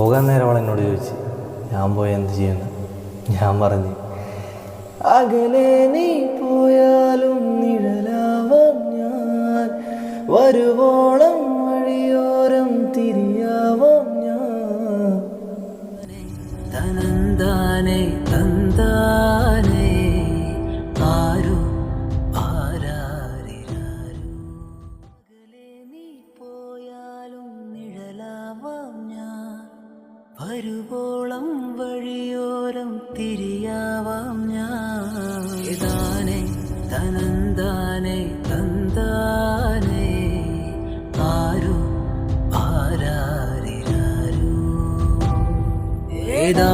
പോകാൻ നേരം അവൾ എന്നോട് ചോദിച്ചു ഞാൻ പോയി എന്ത് ചെയ്യുന്നു. ഞാൻ പറഞ്ഞു അകലെ നീ പോയാലും നിഴലാവാം ഞാൻ, വരുവോളം വഴിയോരം തിരിയാവാം ഞാൻ. തനന്താനെ തന്താനെ ആരു ആരാരിരാരു. അകലെ നീ പോയാലും നിഴലാവാം ഞാൻ, വരുവോളം വഴിയോരം തിരിയാവാം ഞാൻ. ഏതാനെ തനന്താനെ തന്താനെ ആരു ആരാരിരാരു. ഏതാ